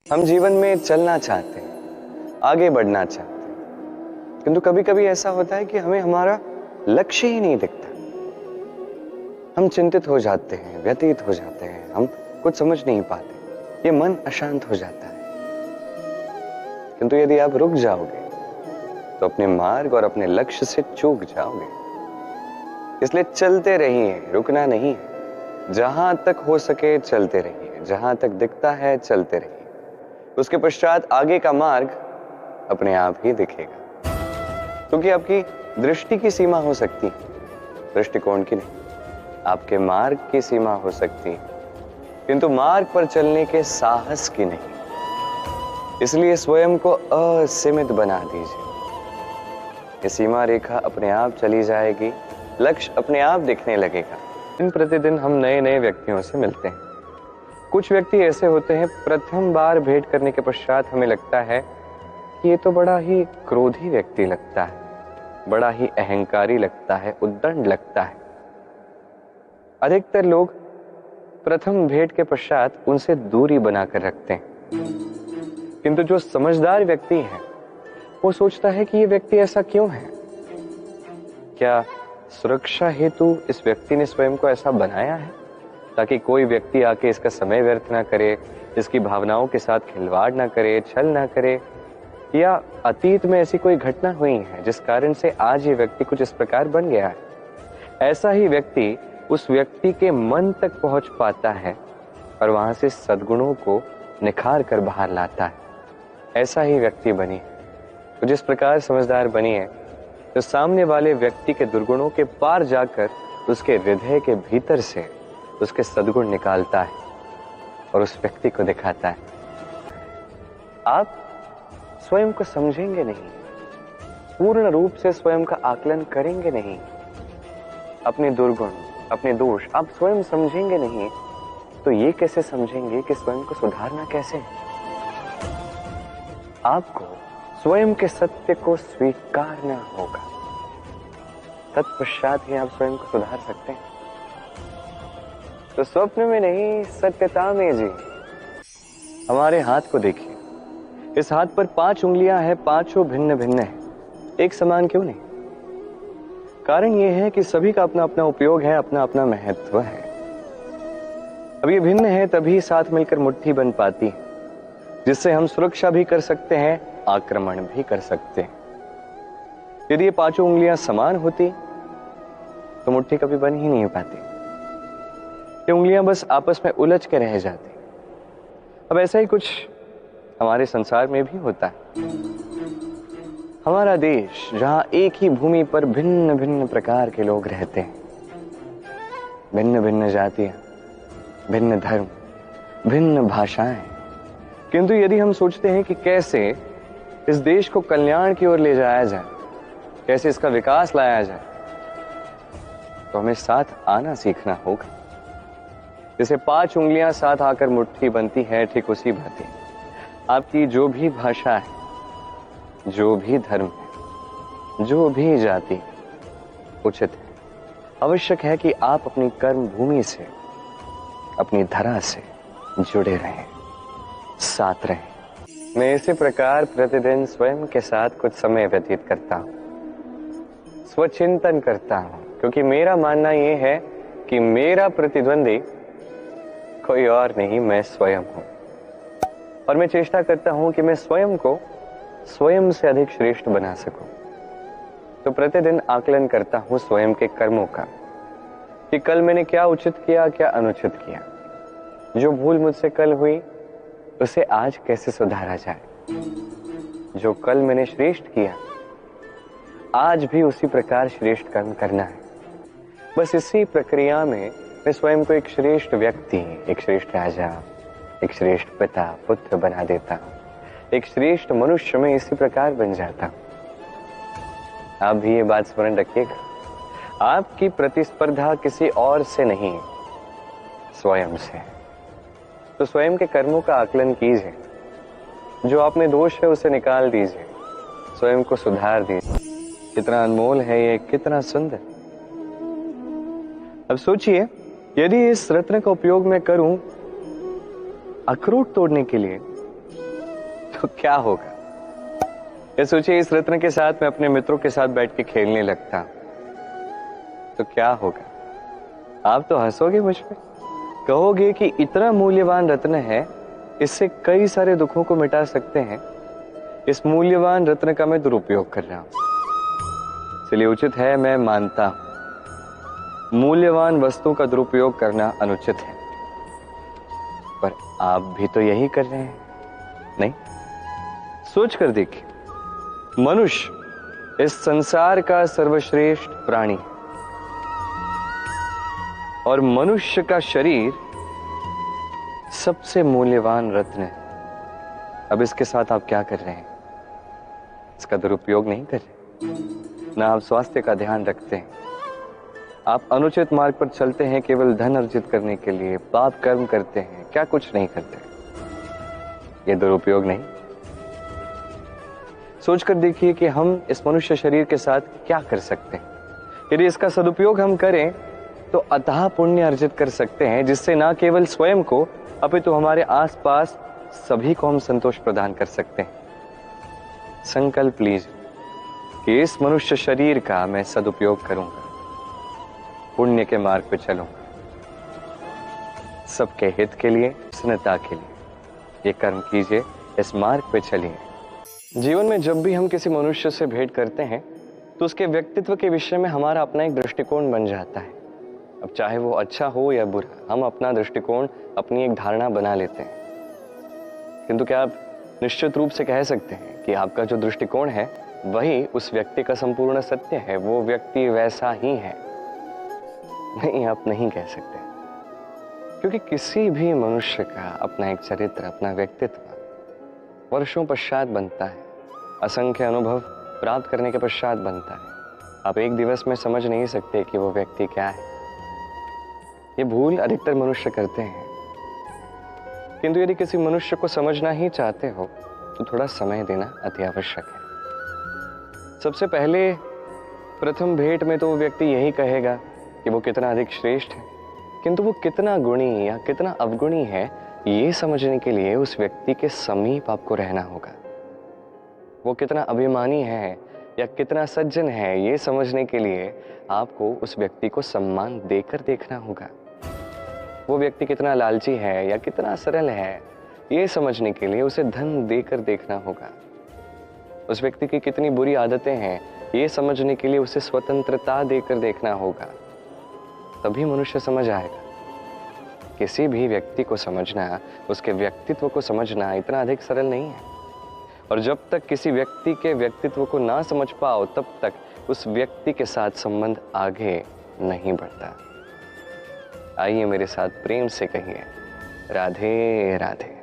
हम जीवन में चलना चाहते हैं, आगे बढ़ना चाहते हैं, किंतु कभी कभी ऐसा होता है कि हमें हमारा लक्ष्य ही नहीं दिखता। हम चिंतित हो जाते हैं, व्यतीत हो जाते हैं, हम कुछ समझ नहीं पाते, ये मन अशांत हो जाता है। किंतु यदि आप रुक जाओगे तो अपने मार्ग और अपने लक्ष्य से चूक जाओगे। इसलिए चलते रहिए, रुकना नहीं है। जहां तक हो सके चलते रहिए, जहां तक दिखता है चलते रहिए। उसके पश्चात आगे का मार्ग अपने आप ही दिखेगा, क्योंकि आपकी दृष्टि की सीमा हो सकती है, दृष्टिकोण की नहीं। आपके मार्ग की सीमा हो सकती है, किंतु मार्ग पर चलने के साहस की नहीं। इसलिए स्वयं को असीमित बना दीजिए। ये सीमा रेखा अपने आप चली जाएगी, लक्ष्य अपने आप दिखने लगेगा। दिन प्रतिदिन हम नए नए व्यक्तियों से मिलते हैं। कुछ व्यक्ति ऐसे होते हैं, प्रथम बार भेंट करने के पश्चात हमें लगता है कि ये तो बड़ा ही क्रोधी व्यक्ति लगता है, बड़ा ही अहंकारी लगता है, उद्दंड लगता है। अधिकतर लोग प्रथम भेंट के पश्चात उनसे दूरी बनाकर रखते हैं, किंतु जो समझदार व्यक्ति है वो सोचता है कि ये व्यक्ति ऐसा क्यों है। क्या सुरक्षा हेतु इस व्यक्ति ने स्वयं को ऐसा बनाया है ताकि कोई व्यक्ति आके इसका समय व्यर्थ ना करे, इसकी भावनाओं के साथ खिलवाड़ ना करे, छल ना करे, या अतीत में ऐसी कोई घटना हुई है जिस कारण से आज ये व्यक्ति कुछ इस प्रकार बन गया है। ऐसा ही व्यक्ति उस व्यक्ति के मन तक पहुंच पाता है और वहां से सद्गुणों को निखार कर बाहर लाता है। ऐसा ही व्यक्ति बनी है। तो जिस प्रकार समझदार बनी है, तो सामने वाले व्यक्ति के दुर्गुणों के पार जाकर उसके हृदय के भीतर से उसके सद्गुण निकालता है और उस व्यक्ति को दिखाता है। आप स्वयं को समझेंगे नहीं, पूर्ण रूप से स्वयं का आकलन करेंगे नहीं, अपने दुर्गुण, अपने दोष आप स्वयं समझेंगे नहीं, तो ये कैसे समझेंगे कि स्वयं को सुधारना कैसे है। आपको स्वयं के सत्य को स्वीकारना होगा, तत्पश्चात ही आप स्वयं को सुधार सकते हैं। तो स्वप्न में नहीं, सत्यता में जी। हमारे हाथ को देखिए, इस हाथ पर 5 उंगलियां हैं, पांचों भिन्न भिन्न है, एक समान क्यों नहीं? कारण यह है कि सभी का अपना अपना उपयोग है, अपना अपना महत्व है। अब ये भिन्न है तभी साथ मिलकर मुट्ठी बन पाती है, जिससे हम सुरक्षा भी कर सकते हैं, आक्रमण भी कर सकते हैं। यदि ये 5 उंगलियां समान होती तो मुट्ठी कभी बन ही नहीं पाती, ये उंगलियां बस आपस में उलझ के रह जाती। अब ऐसा ही कुछ हमारे संसार में भी होता है। हमारा देश, जहां एक ही भूमि पर भिन्न भिन्न प्रकार के लोग रहते हैं, भिन्न भिन्न जातियां, भिन्न धर्म, भिन्न भाषाएं, किंतु यदि हम सोचते हैं कि कैसे इस देश को कल्याण की ओर ले जाया जाए, कैसे इसका विकास लाया जाए, तो हमें साथ आना सीखना होगा। जैसे 5 उंगलियां साथ आकर मुट्ठी बनती है, ठीक उसी भांति आपकी जो भी भाषा है, जो भी धर्म है, जो भी जाति उचित है, आवश्यक है कि आप अपनी कर्म भूमि से, अपनी धरा से जुड़े रहें, साथ रहें। मैं इसी प्रकार प्रतिदिन स्वयं के साथ कुछ समय व्यतीत करता हूं, स्वचिंतन करता हूं, क्योंकि मेरा मानना यह है कि मेरा प्रतिद्वंदी कोई और नहीं, मैं स्वयं हूं। और मैं चेष्टा करता हूं कि मैं स्वयं को स्वयं से अधिक श्रेष्ठ बना सकूं। तो प्रतिदिन आकलन करता हूं स्वयं के कर्मों का, कि कल मैंने क्या उचित किया, क्या अनुचित किया। जो भूल मुझसे कल हुई उसे आज कैसे सुधारा जाए। जो कल मैंने श्रेष्ठ किया, आज भी उसी प्रकार श्रेष्ठ कर्म करना है। बस इसी प्रक्रिया में मैं स्वयं को एक श्रेष्ठ व्यक्ति, एक श्रेष्ठ राजा, एक श्रेष्ठ पिता, पुत्र बना देता हूं। एक श्रेष्ठ मनुष्य में इसी प्रकार बन जाता हूं। आप भी ये बात स्मरण रखिएगा, आपकी प्रतिस्पर्धा किसी और से नहीं, स्वयं से। तो स्वयं के कर्मों का आकलन कीजिए, जो आप में दोष है उसे निकाल दीजिए, स्वयं को सुधार दीजिए। कितना अनमोल है ये, कितना सुंदर। अब सोचिए, यदि इस रत्न का उपयोग मैं करूं अखरोट तोड़ने के लिए, तो क्या होगा? ये सोचिए, इस रत्न के साथ मैं अपने मित्रों के साथ बैठ के खेलने लगता तो क्या होगा? आप तो हंसोगे मुझ पे, कहोगे कि इतना मूल्यवान रत्न है, इससे कई सारे दुखों को मिटा सकते हैं, इस मूल्यवान रत्न का मैं दुरुपयोग कर रहा हूं। इसलिए उचित है, मैं मानता हूं मूल्यवान वस्तुओं का दुरुपयोग करना अनुचित है, पर आप भी तो यही कर रहे हैं, नहीं? सोच कर देखिए, मनुष्य इस संसार का सर्वश्रेष्ठ प्राणी है और मनुष्य का शरीर सबसे मूल्यवान रत्न है। अब इसके साथ आप क्या कर रहे हैं? इसका दुरुपयोग नहीं कर रहे, ना आप स्वास्थ्य का ध्यान रखते हैं, आप अनुचित मार्ग पर चलते हैं केवल धन अर्जित करने के लिए, पाप कर्म करते हैं, क्या कुछ नहीं करते। ये दुरुपयोग नहीं? सोचकर देखिए कि हम इस मनुष्य शरीर के साथ क्या कर सकते हैं। यदि इसका सदुपयोग हम करें तो अथाह पुण्य अर्जित कर सकते हैं, जिससे ना केवल स्वयं को अपितु हमारे आसपास सभी को हम संतोष प्रदान कर सकते हैं। संकल्प लीजिए कि इस मनुष्य शरीर का मैं सदुपयोग करूंगा, पुण्य के मार्ग पर चलूंगा, सबके हित के लिए, प्रसन्नता के लिए ये कर्म कीजिए, इस मार्ग पे चलिए। जीवन में जब भी हम किसी मनुष्य से भेंट करते हैं तो उसके व्यक्तित्व के विषय में हमारा अपना एक दृष्टिकोण बन जाता है। अब चाहे वो अच्छा हो या बुरा, हम अपना दृष्टिकोण, अपनी एक धारणा बना लेते हैं। किंतु क्या आप निश्चित रूप से कह सकते हैं कि आपका जो दृष्टिकोण है वही उस व्यक्ति का संपूर्ण सत्य है, वो व्यक्ति वैसा ही है? नहीं, आप नहीं कह सकते, क्योंकि किसी भी मनुष्य का अपना एक चरित्र, अपना व्यक्तित्व वर्षों पश्चात बनता है, असंख्य अनुभव प्राप्त करने के पश्चात बनता है। आप एक दिवस में समझ नहीं सकते कि वो व्यक्ति क्या है। ये भूल अधिकतर मनुष्य करते हैं। किंतु यदि किसी मनुष्य को समझना ही चाहते हो तो थोड़ा समय देना अति आवश्यक है। सबसे पहले प्रथम भेंट में तो वो व्यक्ति यही कहेगा कि वो कितना अधिक श्रेष्ठ है, किंतु वो कितना गुणी या कितना अवगुणी है, ये समझने के लिए उस व्यक्ति के समीप आपको रहना होगा। वो कितना अभिमानी है या कितना सज्जन है, ये समझने के लिए आपको उस व्यक्ति को सम्मान देकर देखना होगा। वो व्यक्ति कितना लालची है या कितना सरल है, ये समझने के लिए उसे धन देकर देखना होगा। उस व्यक्ति की कितनी बुरी आदतें हैं, ये समझने के लिए उसे स्वतंत्रता देकर देखना होगा। तभी मनुष्य समझ आएगा। किसी भी व्यक्ति को समझना, उसके व्यक्तित्व को समझना इतना अधिक सरल नहीं है। और जब तक किसी व्यक्ति के व्यक्तित्व को ना समझ पाओ, तब तक उस व्यक्ति के साथ संबंध आगे नहीं बढ़ता। आइए मेरे साथ प्रेम से कहिए, राधे राधे।